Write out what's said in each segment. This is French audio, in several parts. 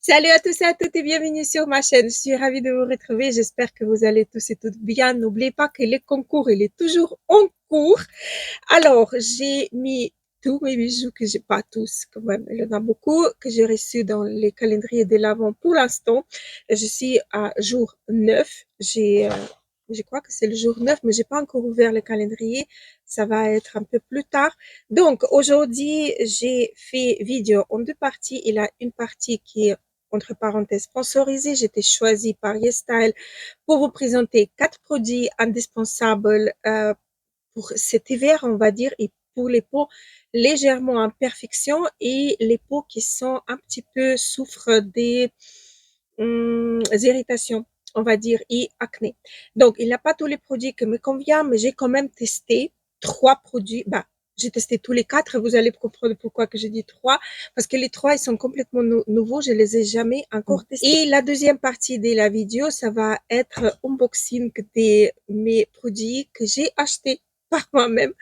Salut à tous et à toutes et bienvenue sur ma chaîne. Je suis ravie de vous retrouver. J'espère que vous allez tous et toutes bien. N'oubliez pas que le concours, il est toujours en cours. Alors, j'ai mis tous mes bijoux que j'ai pas tous, quand même. Il y en a beaucoup que j'ai reçus dans les calendriers de l'Avent pour l'instant. Je suis à jour 9. Je crois que c'est le jour 9, mais j'ai pas encore ouvert le calendrier. Ça va être un peu plus tard. Donc, aujourd'hui, j'ai fait vidéo en deux parties. Il y a une partie qui est entre parenthèses sponsorisée. J'ai été choisie par YesStyle pour vous présenter 4 produits indispensables pour cet hiver, on va dire, et pour les peaux légèrement en imperfection et les peaux qui sont un petit peu souffrent des irritations, on va dire, et acné. Donc, il n'y a pas tous les produits qui me conviennent, mais j'ai quand même testé 3 produits. Bah, j'ai testé tous les 4. Vous allez comprendre pourquoi que j'ai dit 3. Parce que les 3, ils sont complètement nouveaux. Je les ai jamais encore testés. Et la deuxième partie de la vidéo, ça va être unboxing de mes produits que j'ai achetés par moi-même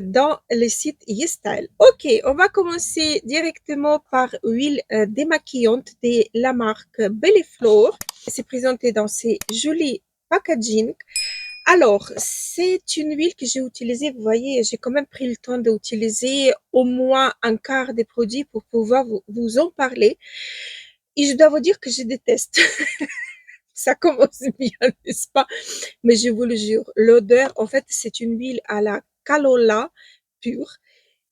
dans le site YesStyle. Ok, on va commencer directement par huile démaquillante de la marque Bellefleur. C'est présenté dans ces jolis packaging. Alors, c'est une huile que j'ai utilisée. Vous voyez, j'ai quand même pris le temps d'utiliser au moins un quart des produits pour pouvoir vous en parler. Et je dois vous dire que je déteste. Ça commence bien, n'est-ce pas? Mais je vous le jure, l'odeur, en fait, c'est une huile à la calola pure.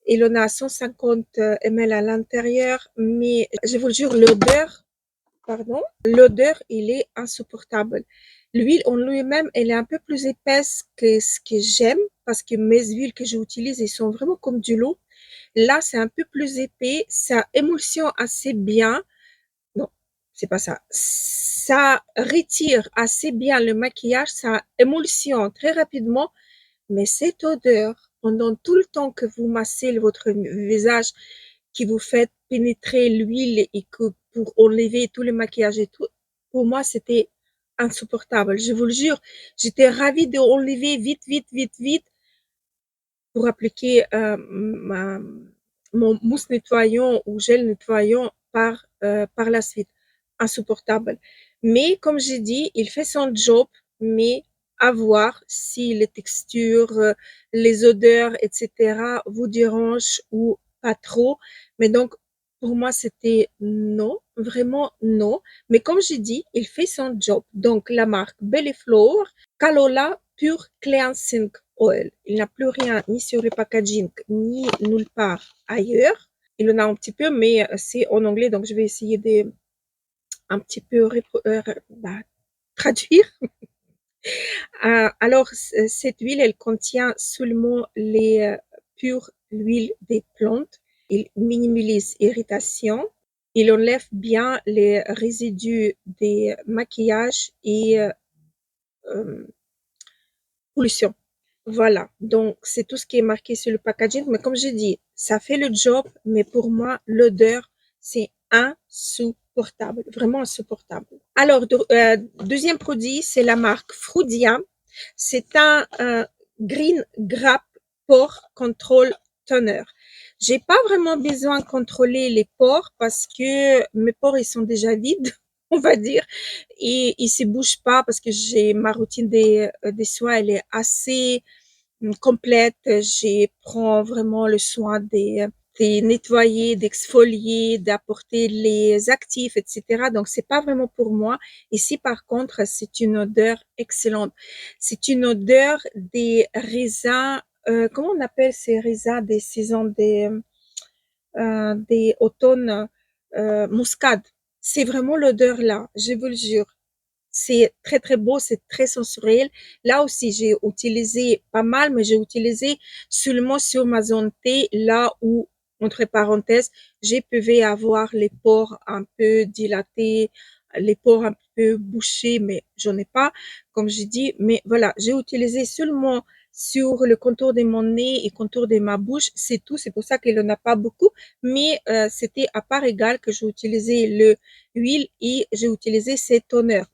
Il en a 150 ml à l'intérieur, mais je vous le jure, l'odeur, il est insupportable. L'huile en lui-même, elle est un peu plus épaisse que ce que j'aime, parce que mes huiles que j'utilise, elles sont vraiment comme du lot. Là, c'est un peu plus épais, ça émulsionne assez bien. Non, c'est pas ça. Ça retire assez bien le maquillage, ça émulsionne très rapidement, mais cette odeur, pendant tout le temps que vous massez votre visage, qui vous fait pénétrer l'huile et que pour enlever tout le maquillage et tout, pour moi, c'était insupportable. Je vous le jure, j'étais ravie d'enlever vite, vite, vite, vite pour appliquer mon mousse nettoyant ou gel nettoyant par la suite. Insupportable. Mais comme j'ai dit, il fait son job, mais à voir si les textures, les odeurs, etc. vous dérangent ou pas trop. Mais donc, pour moi, c'était non, vraiment non. Mais comme j'ai dit, il fait son job. Donc, la marque Bellefleur, Calola Pure Cleansing Oil. Il n'a plus rien ni sur le packaging, ni nulle part ailleurs. Il en a un petit peu, mais c'est en anglais, donc je vais essayer de un petit peu traduire. Alors, cette huile, elle contient seulement les pures huiles des plantes. Il minimise l'irritation. Il enlève bien les résidus des maquillages et pollution. Voilà, donc c'est tout ce qui est marqué sur le packaging. Mais comme j'ai dit, ça fait le job, mais pour moi, l'odeur, c'est insupportable, vraiment insupportable. Alors, deuxième produit, c'est la marque Frudia. C'est un Green Grape Pore Control Toner. J'ai pas vraiment besoin de contrôler les pores parce que mes pores, ils sont déjà vides, on va dire, et ils se bougent pas parce que j'ai ma routine des soins, elle est assez complète. Je prends vraiment le soin des nettoyer, d'exfolier, d'apporter les actifs, etc. Donc, c'est pas vraiment pour moi. Ici, par contre, c'est une odeur excellente. C'est une odeur des raisins, comment on appelle ces raisins des saisons des automnes, muscade. C'est vraiment l'odeur là, je vous le jure. C'est très, très beau, c'est très sensoriel. Là aussi, j'ai utilisé pas mal, mais j'ai utilisé seulement sur ma zone T, là où, entre parenthèses, j'ai pu avoir les pores un peu dilatés, les pores un peu bouchés, mais j'en ai pas, comme j'ai dit. Mais voilà, j'ai utilisé seulement sur le contour de mon nez et contour de ma bouche, c'est tout. C'est pour ça qu'il en a pas beaucoup, mais c'était à part égale que j'ai utilisé le huile et j'ai utilisé ces toners.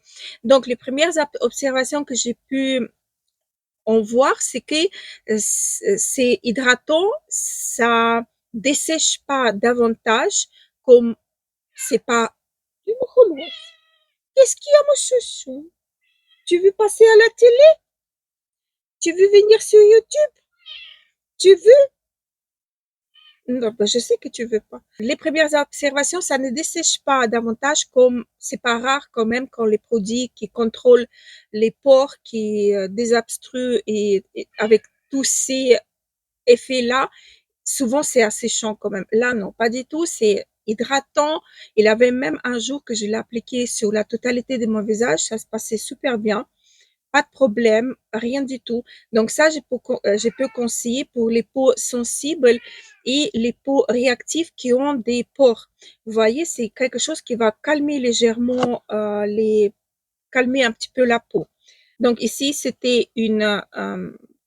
Donc, les premières observations que j'ai pu en voir, c'est que c'est hydratant, ça dessèche pas davantage, comme c'est pas Tu me relances. Qu'est-ce qu'il y a, mon chouchou? Tu veux passer à la télé? Tu veux venir sur YouTube? Tu veux? Non, ben, je sais que tu veux pas. Les premières observations, ça ne dessèche pas davantage comme c'est pas rare quand même quand les produits qui contrôlent les pores, qui désobstruent et avec tous ces effets-là, souvent c'est asséchant quand même. Là, non, pas du tout. C'est hydratant. Il avait même un jour que je l'ai appliqué sur la totalité de mon visage. Ça se passait super bien. Pas de problème, rien du tout. Donc ça, je peux conseiller pour les peaux sensibles et les peaux réactives qui ont des pores. Vous voyez, c'est quelque chose qui va calmer légèrement, calmer un petit peu la peau. Donc ici, c'était une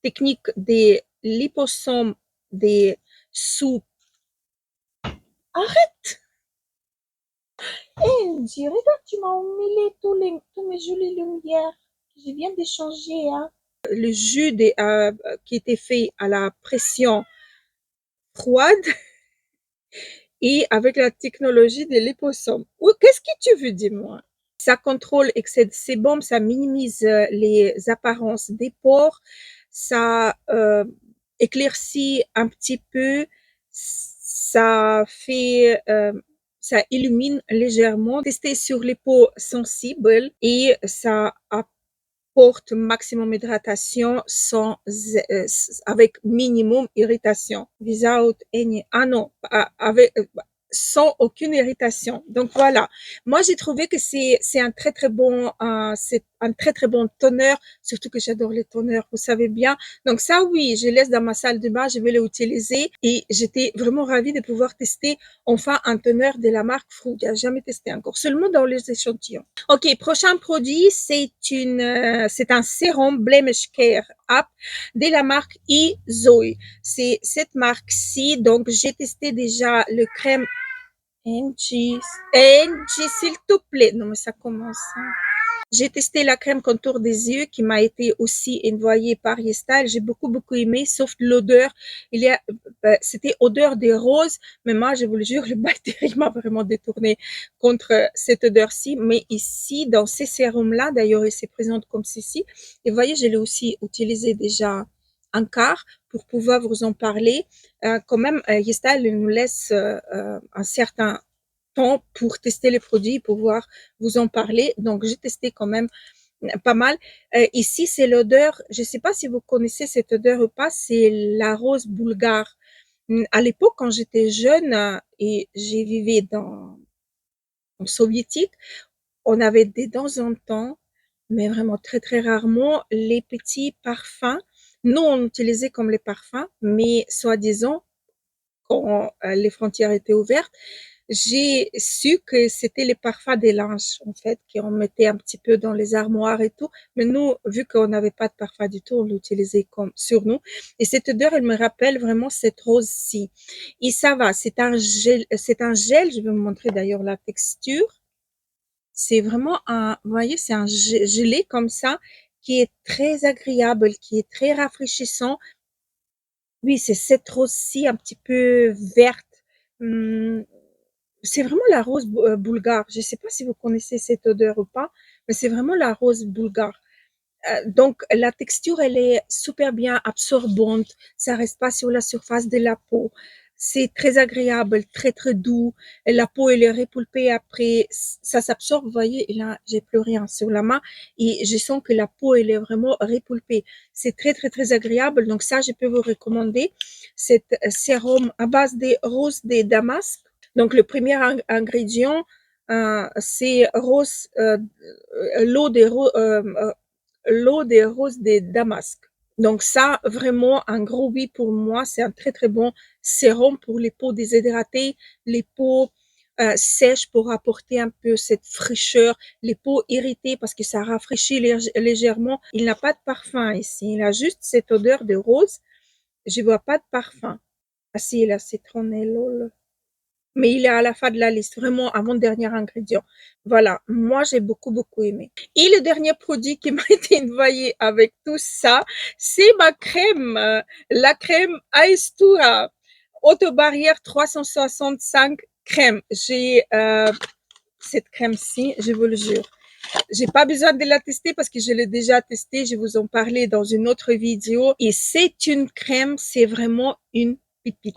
technique des liposomes des sous. Arrête! Angie, regarde, tu m'as emmêlé tous mes jolies lumières que je viens d'échanger, hein. Le jus qui était fait à la pression froide et avec la technologie de liposome. Qu'est-ce que tu veux, dis-moi? Ça contrôle excès de sébum, ça minimise les apparences des pores, ça éclaircit un petit peu, ça fait, ça illumine légèrement, testé sur les peaux sensibles et ça apporte maximum hydratation sans, avec minimum irritation. Without any, ah non, avec, sans aucune irritation. Donc voilà. Moi, j'ai trouvé que c'est un très très bon, c'est un très très bon toner, surtout que j'adore les toners, vous savez bien. Donc ça, oui, je laisse dans ma salle de bain, je vais l'utiliser et j'étais vraiment ravie de pouvoir tester enfin un toner de la marque Fruit. Je n'ai jamais testé encore, seulement dans les échantillons. Ok, prochain produit, c'est un sérum Blemish Care Up de la marque Zoe. C'est cette marque-ci, donc j'ai testé déjà le crème Angie, Angie, s'il te plaît. Non, mais ça commence, hein. J'ai testé la crème contour des yeux qui m'a été aussi envoyée par YesStyle. J'ai beaucoup aimé, sauf l'odeur. C'était odeur des roses, mais moi, je vous le jure, le bactérie m'a vraiment détourné contre cette odeur-ci. Mais ici, dans ces sérums-là, d'ailleurs, il se présente comme ceci. Et vous voyez, je l'ai aussi utilisé déjà un quart pour pouvoir vous en parler. Quand même, YesStyle nous laisse un certain temps pour tester les produits, pour pouvoir vous en parler. Donc, j'ai testé quand même pas mal. Ici, c'est l'odeur. Je ne sais pas si vous connaissez cette odeur ou pas. C'est la rose bulgare. À l'époque, quand j'étais jeune et j'ai vécu en soviétique, on avait de temps en temps, mais vraiment très rarement, les petits parfums. Nous, on utilisait comme les parfums, mais soi-disant, quand les frontières étaient ouvertes, j'ai su que c'était les parfums des linges, en fait, qu'on mettait un petit peu dans les armoires et tout. Mais nous, vu qu'on n'avait pas de parfum du tout, on l'utilisait comme sur nous. Et cette odeur, elle me rappelle vraiment cette rose-ci. Et ça va, c'est un gel. Je vais vous montrer d'ailleurs la texture. C'est vraiment vous voyez, c'est un gelé comme ça qui est très agréable, qui est très rafraîchissant. Oui, c'est cette rose-ci un petit peu verte. Hum, c'est vraiment la rose bulgare. Je ne sais pas si vous connaissez cette odeur ou pas, mais c'est vraiment la rose bulgare. Donc, la texture, elle est super bien absorbante. Ça reste pas sur la surface de la peau. C'est très agréable, très doux. Et la peau, elle est repulpée après. Ça s'absorbe. Vous voyez, et là, j'ai plus rien sur la main et je sens que la peau, elle est vraiment repulpée. C'est très agréable. Donc ça, je peux vous recommander cet sérum à base des roses des Damasques. Donc, le premier ingrédient, c'est l'eau l'eau des roses des Damasques. Donc ça, vraiment, un gros oui pour moi. C'est un très bon sérum pour les peaux déshydratées, les peaux sèches pour apporter un peu cette fraîcheur, les peaux irritées parce que ça rafraîchit légèrement. Il n'a pas de parfum ici. Il a juste cette odeur de rose. Je vois pas de parfum. Ah si, il a citronnelle. Mais il est à la fin de la liste, vraiment avant-dernier ingrédient. Voilà, moi j'ai beaucoup aimé. Et le dernier produit qui m'a été envoyé avec tout ça, c'est ma crème, la crème Aestura, Autobarrière 365 crème. J'ai cette crème-ci, je vous le jure. J'ai pas besoin de la tester parce que je l'ai déjà testée. Je vous en parlais dans une autre vidéo. Et c'est une crème, c'est vraiment une pépite.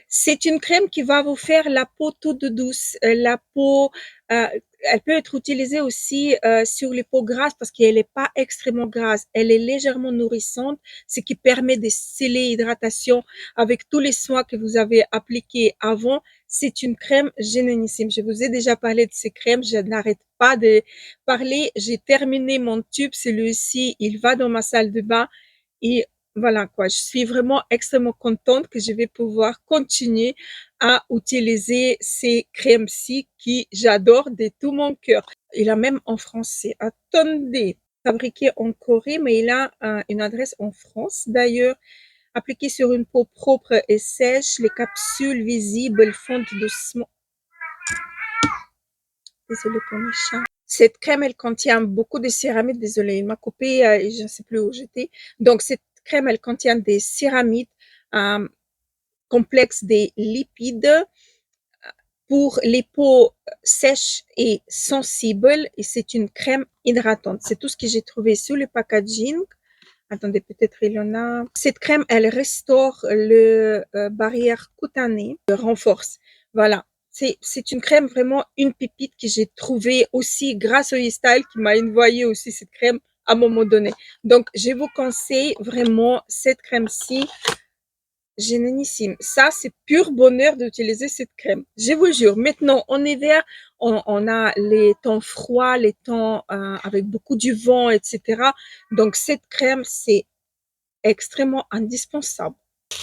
C'est une crème qui va vous faire la peau toute douce. La peau, euh, elle peut être utilisée aussi sur les peaux grasses parce qu'elle n'est pas extrêmement grasse. Elle est légèrement nourrissante, ce qui permet de sceller l'hydratation avec tous les soins que vous avez appliqués avant. C'est une crème génialissime. Je vous ai déjà parlé de ces crèmes. Je n'arrête pas de parler. J'ai terminé mon tube. Celui-ci, il va dans ma salle de bain. Et voilà quoi. Je suis vraiment extrêmement contente que je vais pouvoir continuer à utiliser ces crèmes-ci qui j'adore de tout mon cœur. Il a même en français. Attendez. Fabriqué en Corée, mais il a une adresse en France d'ailleurs. Appliqué sur une peau propre et sèche, les capsules visibles fondent doucement. Désolée pour mes chats. Cette crème, elle contient beaucoup de céramides. Désolée, il m'a coupé et je ne sais plus où j'étais. Donc, cette crème, elle contient des céramides complexes, des lipides pour les peaux sèches et sensibles. Et c'est une crème hydratante. C'est tout ce que j'ai trouvé sur le packaging. Attendez, peut-être il y en a. Cette crème, elle restaure le barrière cutanée, le renforce. Voilà. C'est une crème vraiment une pépite que j'ai trouvée aussi grâce au style qui m'a envoyé aussi cette crème à un moment donné. Donc, je vous conseille vraiment cette crème-ci. Génialissime. Ça, c'est pur bonheur d'utiliser cette crème. Je vous jure. Maintenant, en hiver, on a les temps froids, les temps avec beaucoup du vent, etc. Donc, cette crème, c'est extrêmement indispensable.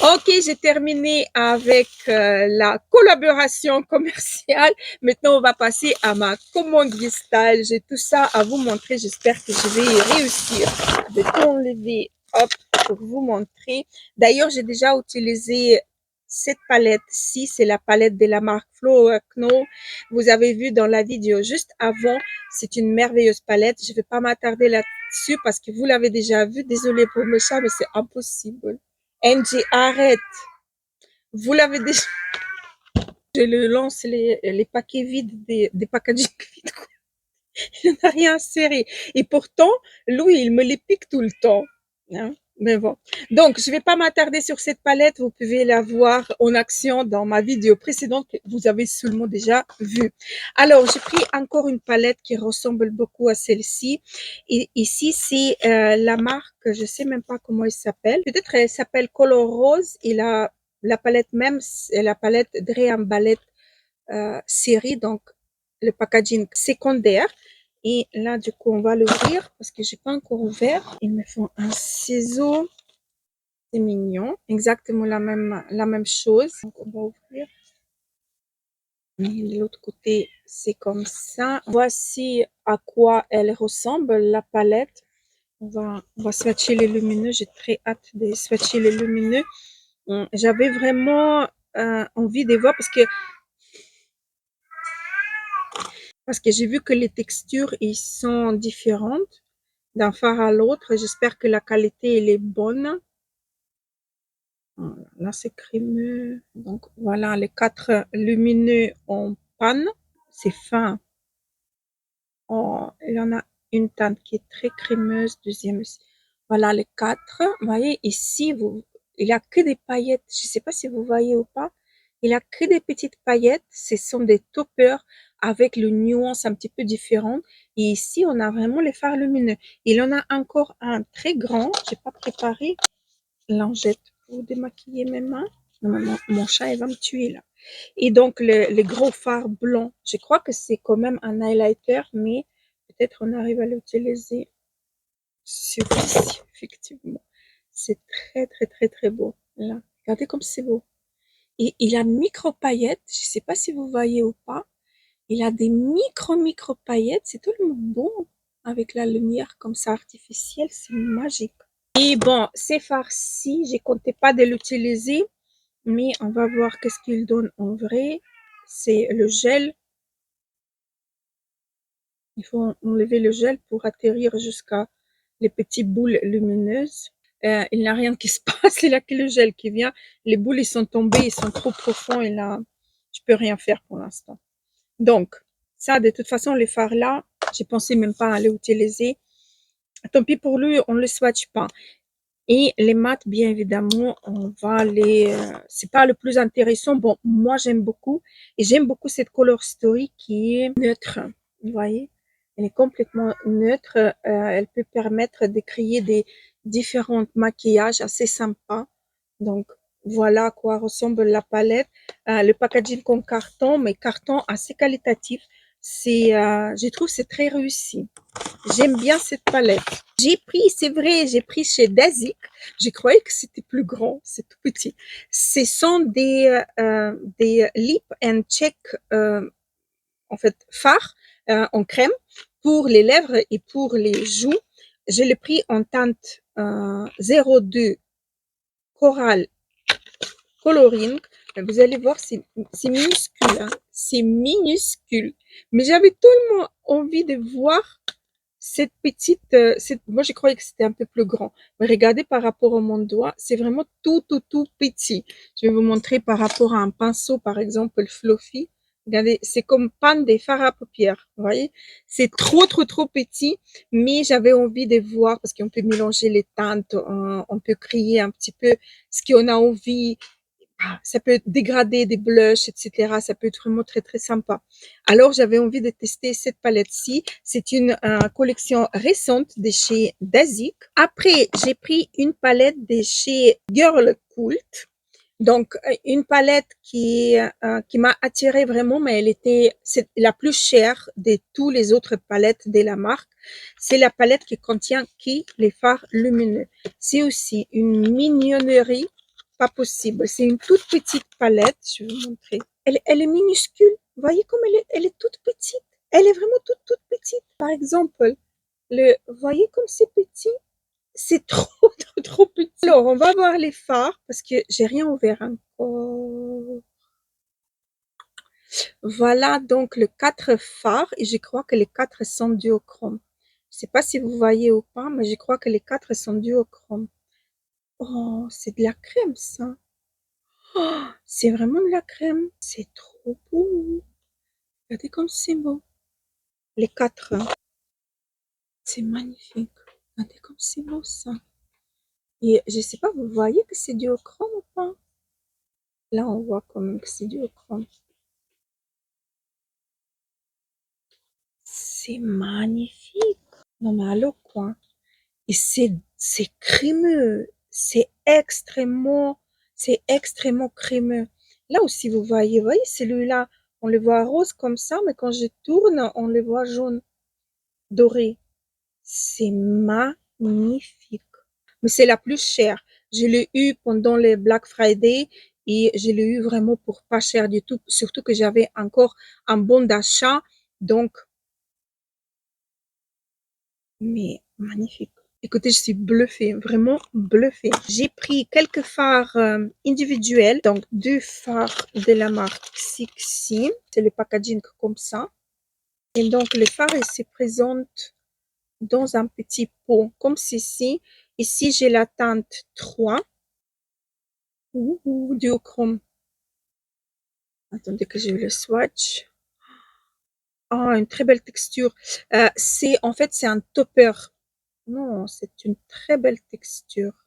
Ok, j'ai terminé avec la collaboration commerciale. Maintenant, on va passer à ma commande Vistal. J'ai tout ça à vous montrer. J'espère que je vais réussir. Je vais tout enlever, hop, pour vous montrer. D'ailleurs, j'ai déjà utilisé cette palette-ci. C'est la palette de la marque Flower Know. Vous avez vu dans la vidéo juste avant. C'est une merveilleuse palette. Je ne vais pas m'attarder là-dessus parce que vous l'avez déjà vu. Désolée pour mes chats, mais c'est impossible. Angie, arrête. Vous l'avez déjà. Je le lance les paquets vides des packaging vides. Il n'a rien serré. Et pourtant, Louis, il me les pique tout le temps. Hein? Mais bon. Donc, je ne vais pas m'attarder sur cette palette. Vous pouvez la voir en action dans ma vidéo précédente que vous avez seulement déjà vue. Alors, j'ai pris encore une palette qui ressemble beaucoup à celle-ci. Et ici, c'est la marque, je ne sais même pas comment elle s'appelle. Peut-être elle s'appelle Color Rose. Et la palette même, c'est la palette Dream Ballet série. Donc, le packaging secondaire. Et là, du coup, on va l'ouvrir parce que j'ai pas encore ouvert. Ils me font un ciseau. C'est mignon. Exactement la même chose. Donc, on va ouvrir. Et de l'autre côté, c'est comme ça. Voici à quoi elle ressemble, la palette. On va swatcher les lumineux. J'ai très hâte de swatcher les lumineux. J'avais vraiment envie de voir parce que j'ai vu que les textures ils sont différentes d'un phare à l'autre. J'espère que la qualité elle est bonne. Voilà, là c'est crémeux. Donc voilà les 4 lumineux en panne. C'est fin. Oh, il y en a une teinte qui est très crémeuse, deuxième aussi. Voilà les 4. Vous voyez ici, il n'y a que des paillettes. Je ne sais pas si vous voyez ou pas. Il n'y a que des petites paillettes. Ce sont des toppers avec le nuance un petit peu différente. Et ici, on a vraiment les fards lumineux. Il y en a encore un très grand. Je n'ai pas préparé lingette pour démaquiller mes mains. Non, mon chat, il va me tuer là. Et donc, les gros fards blancs. Je crois que c'est quand même un highlighter, mais peut-être on arrive à l'utiliser sur ici, effectivement. C'est très, très, très, très beau. Là, regardez comme c'est beau. Et il a micro paillettes. Je ne sais pas si vous voyez ou pas. Il a des micro paillettes. C'est tellement beau avec la lumière comme ça artificielle. C'est magique. Et bon, ces farcis, je comptais pas de l'utiliser, mais on va voir qu'est-ce qu'il donne en vrai. C'est le gel. Il faut enlever le gel pour atterrir jusqu'à les petites boules lumineuses. Il n'y a rien qui se passe, il n'y a que le gel qui vient. Les boules, ils sont tombées, ils sont trop profonds et là, je peux rien faire pour l'instant. Donc, Ça, de toute façon, les fards là, j'ai pensé même pas à les utiliser. Tant pis pour lui, on ne le swatch pas. Et les maths, bien évidemment, on va les... c'est pas le plus intéressant. Bon, moi, j'aime beaucoup. Et j'aime beaucoup cette color story qui est neutre. Vous voyez? Elle est complètement neutre. Elle peut permettre de créer des différents maquillages assez sympas. Donc, voilà à quoi ressemble la palette. Le packaging en carton, mais carton assez qualitatif. Je trouve que c'est très réussi. J'aime bien cette palette. J'ai pris, c'est vrai, j'ai pris chez Dazik. Je croyais que c'était plus grand, c'est tout petit. Ce sont des lip and cheek, en fait, fards en crème pour les lèvres et pour les joues. Je l'ai pris en teinte 02 Coral Coloring. Vous allez voir, c'est minuscule, hein. C'est minuscule. Mais j'avais tellement envie de voir cette petite, moi je croyais que c'était un peu plus grand, mais regardez par rapport à mon doigt, c'est vraiment tout petit. Je vais vous montrer par rapport à un pinceau, par exemple, fluffy. Regardez, c'est comme pan des fards à paupières, vous voyez? C'est trop petit, mais j'avais envie de voir parce qu'on peut mélanger les teintes, on peut créer un petit peu ce qu'on a envie. Ça peut dégrader des blushs, etc. Ça peut être vraiment très sympa. Alors, j'avais envie de tester cette palette-ci. C'est une collection récente de chez Dazik. Après, j'ai pris une palette de chez Girl Cult. Donc, une palette qui m'a attirée vraiment, mais c'est la plus chère de tous les autres palettes de la marque. C'est la palette qui contient les fards lumineux. C'est aussi une mignonnerie pas possible. C'est une toute petite palette. Je vais vous montrer. Elle est minuscule. Vous voyez comme elle est toute petite. Elle est vraiment toute petite. Par exemple, vous voyez comme c'est petit? C'est trop petit. Alors, on va voir les fards parce que j'ai rien ouvert encore. Voilà donc les 4 fards et je crois que les 4 sont duochrome. Je sais pas si vous voyez ou pas, mais je crois que les 4 sont duochrome. Oh, c'est de la crème ça. Oh, c'est vraiment de la crème. C'est trop beau. Regardez comme c'est beau. Les 4. C'est magnifique. Regardez comme c'est beau ça. Et je sais pas, vous voyez que c'est duochrome ou pas? Là, on voit quand même que c'est duochrome. C'est magnifique. Non, mais allô, quoi. Et c'est crémeux. C'est extrêmement crémeux. Là aussi, vous voyez celui-là, on le voit rose comme ça, mais quand je tourne, on le voit jaune, doré. C'est magnifique. Mais c'est la plus chère. Je l'ai eu pendant le Black Friday et je l'ai eu vraiment pour pas cher du tout. Surtout que j'avais encore un bon d'achat. Donc, mais magnifique. Écoutez, je suis bluffée, vraiment bluffée. J'ai pris quelques fards individuels, donc 2 fards de la marque Sixi. C'est le packaging comme ça. Et donc, les fards, ils se présentent dans un petit pot comme ceci. Ici, j'ai la teinte 3. Duochrome. Attendez que j'ai le swatch. Ah, une très belle texture. En fait, c'est un topper. Non, c'est une très belle texture.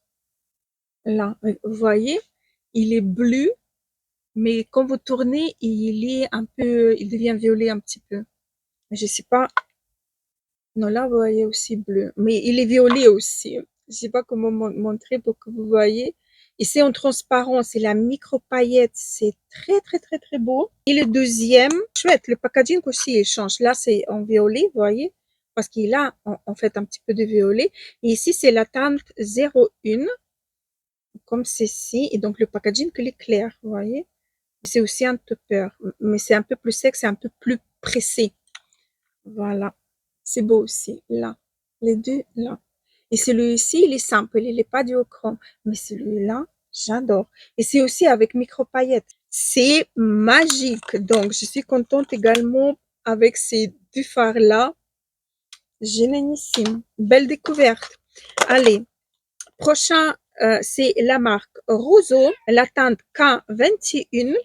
Là, vous voyez, il est bleu, mais quand vous tournez, il devient violet un petit peu. Mais je sais pas. Non, là, vous voyez aussi bleu, mais il est violet aussi. Je sais pas comment montrer pour que vous voyez. Et c'est en transparent, c'est la micro paillette, c'est très beau. Et le deuxième, chouette, le packaging aussi il change. Là, c'est en violet, vous voyez, parce qu'il a en fait un petit peu de violet. Et ici, c'est la teinte 01, comme ceci. Et donc, le packaging, il est clair, vous voyez. C'est aussi un topper, mais c'est un peu plus sec, c'est un peu plus pressé. Voilà. C'est beau aussi, là. Les deux, là. Et celui-ci, il est simple, il n'est pas duochrome. Mais celui-là, j'adore. Et c'est aussi avec micro-paillettes. C'est magique. Donc, je suis contente également avec ces deux fards-là. Génialissime. Belle découverte. Allez, prochain, c'est la marque Roseau, la teinte K21.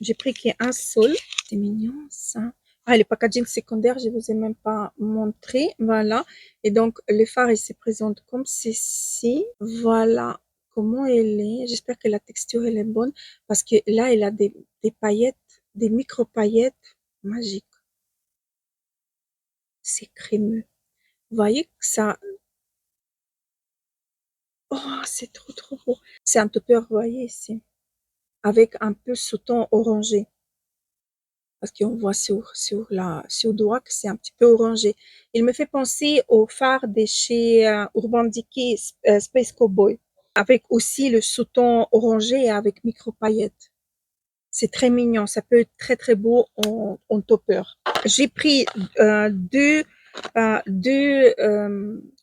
J'ai pris qui est un seul. C'est mignon, ça. Ah, les packaging secondaires, je vous ai même pas montré. Voilà. Et donc, le phare, il se présente comme ceci. Voilà comment elle est. J'espère que la texture, elle est bonne parce que là, il a des paillettes, des micro-paillettes magiques. C'est crémeux. Vous voyez que ça, oh, c'est trop, trop beau. C'est un topper, vous voyez ici, avec un peu ce ton orangé. Parce qu'on voit sur le doigt que c'est un petit peu orangé. Il me fait penser au phare de chez Urban Decay Space Cowboy, avec aussi le sous-ton orangé et avec micro paillettes. C'est très mignon, ça peut être très très beau en topper. J'ai pris deux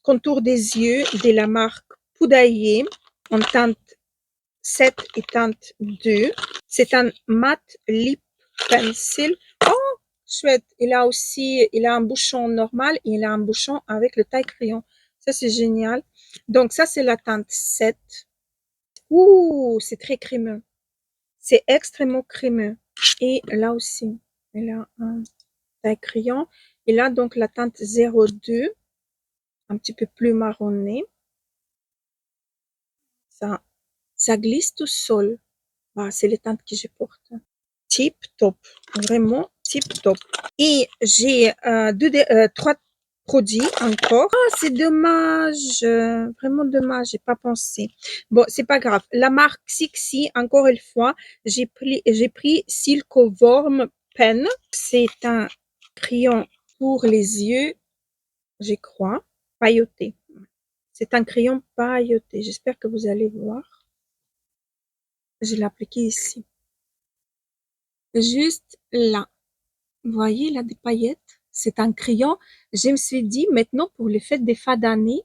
contours des yeux de la marque Poudaillé en teinte 7 et teinte 2. C'est un matte lip pencil. Oh, chouette. Il a un bouchon normal et il a un bouchon avec le taille crayon. Ça, c'est génial. Donc, ça, c'est la teinte 7. Ouh, c'est très crémeux. C'est extrêmement crémeux. Et là aussi, il a un taille crayon. Il a donc la teinte 02, un petit peu plus marronné. Ça glisse tout seul. Ah, c'est les teintes que je porte. Tip top, vraiment tip top. Et j'ai trois produits encore. Ah, c'est dommage, vraiment dommage, j'ai pas pensé. Bon, c'est pas grave. La marque Sixi, encore une fois, j'ai pris Silkoworm Pen. C'est un crayon pour les yeux, je crois, pailleté. C'est un crayon pailleté. J'espère que vous allez voir. Je l'ai appliqué ici. Juste là. Vous voyez, là, des paillettes. C'est un crayon. Je me suis dit, maintenant, pour les fêtes des fins d'année,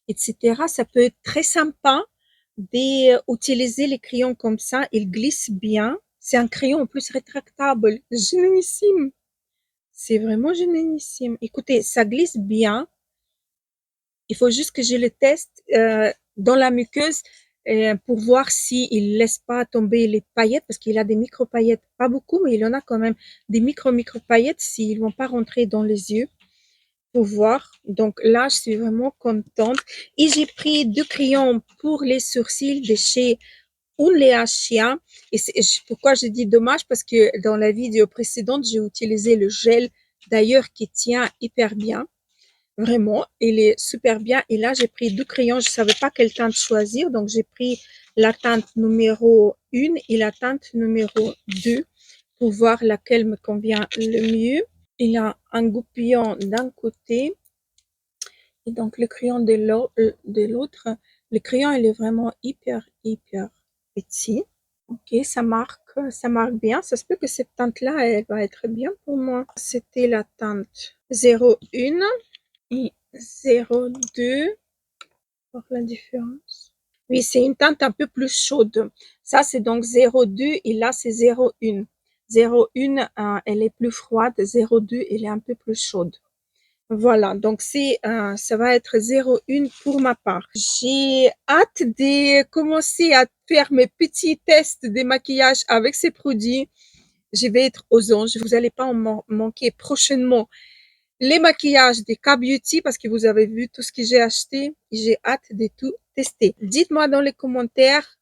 etc., ça peut être très sympa d'utiliser les crayons comme ça. Ils glissent bien. C'est un crayon en plus rétractable. Géniissime. C'est vraiment géniissime. Écoutez, ça glisse bien. Il faut juste que je le teste dans la muqueuse pour voir s'il ne laisse pas tomber les paillettes, parce qu'il a des micro-paillettes, pas beaucoup, mais il en a quand même des micro-paillettes s'ils ne vont pas rentrer dans les yeux pour voir. Donc là, je suis vraiment contente. Et j'ai pris deux crayons pour les sourcils de chez Unleashia. Et pourquoi je dis dommage, parce que dans la vidéo précédente, j'ai utilisé le gel d'ailleurs qui tient hyper bien. Vraiment, il est super bien. Et là, j'ai pris deux crayons. Je savais pas quelle teinte choisir. Donc, j'ai pris la teinte numéro 1 et la teinte numéro 2 pour voir laquelle me convient le mieux. Il a un goupillon d'un côté et donc le crayon de l'autre. Le crayon, il est vraiment hyper, hyper petit. Ok, ça marque bien. Ça se peut que cette teinte-là, elle va être bien pour moi. C'était la teinte 01. Et 02, voir la différence. Oui, c'est une teinte un peu plus chaude. Ça, c'est donc 02 et là, c'est 01. 01, elle est plus froide. 02, elle est un peu plus chaude. Voilà, donc ça va être 01 pour ma part. J'ai hâte de commencer à faire mes petits tests de maquillage avec ces produits. Je vais être aux anges. Vous n'allez pas en manquer prochainement les maquillages des K-Beauty parce que vous avez vu tout ce que j'ai acheté. J'ai hâte de tout tester. Dites-moi dans les commentaires,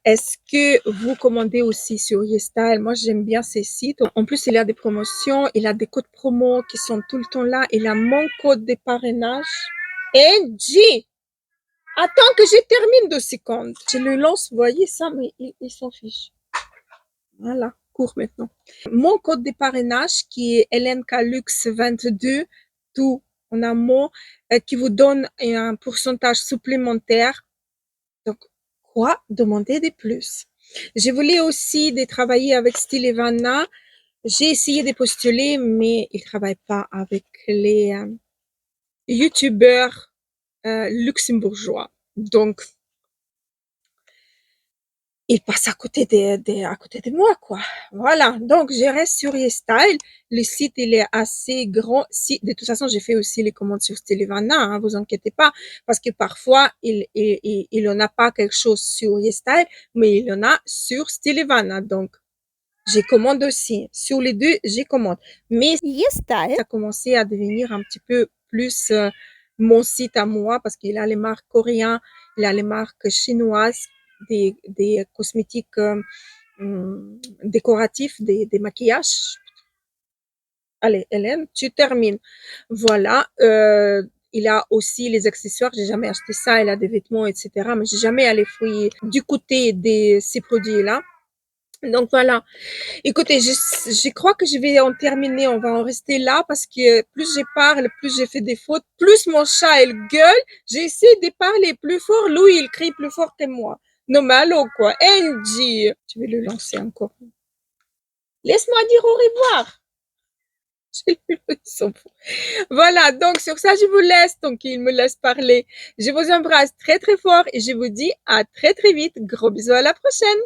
est-ce que vous commandez aussi sur YesStyle? Moi, j'aime bien ces sites. En plus, il y a des promotions, il y a des codes promo qui sont tout le temps là. Il y a mon code de parrainage. NG! Attends que je termine 2 secondes. Je le lance, vous voyez ça, mais il s'en fiche. Voilà, cours maintenant. Mon code de parrainage qui est LNKLux22, tout en un mot, qui vous donne un pourcentage supplémentaire. Donc, quoi demander de plus? Je voulais aussi de travailler avec Stylevana. J'ai essayé de postuler, mais ils ne travaillent pas avec les youtubeurs luxembourgeois. Donc, il passe à côté de moi, quoi. Voilà. Donc, je reste sur YesStyle. Le site, il est assez grand. Si, de toute façon, j'ai fait aussi les commandes sur Stylevana, hein, vous inquiétez pas. Parce que parfois, il en a pas quelque chose sur YesStyle, mais il en a sur Stylevana. Donc, J'ai commande aussi. Sur les deux, j'ai commande. Mais يستاهل. ça a commencé à devenir un petit peu plus mon site à moi parce qu'il a les marques coréennes, il a les marques chinoises, des cosmétiques décoratifs, des maquillages. Allez, Hélène, tu termines. Voilà. Il a aussi les accessoires. J'ai jamais acheté ça. Il a des vêtements, etc. Mais j'ai jamais allé fouiller du côté de ces produits-là. Donc voilà. Écoutez, je crois que je vais en terminer. On va en rester là parce que plus je parle, plus j'ai fait des fautes, plus mon chat, il gueule. J'essaie de parler plus fort. Lui, il crie plus fort que moi. Non, mais allô, quoi. Angie. Je vais le lancer encore. Laisse-moi dire au revoir. Ils sont fous. Voilà. Donc, sur ça, je vous laisse. Donc, il me laisse parler. Je vous embrasse très, très fort et je vous dis à très, très vite. Gros bisous à la prochaine.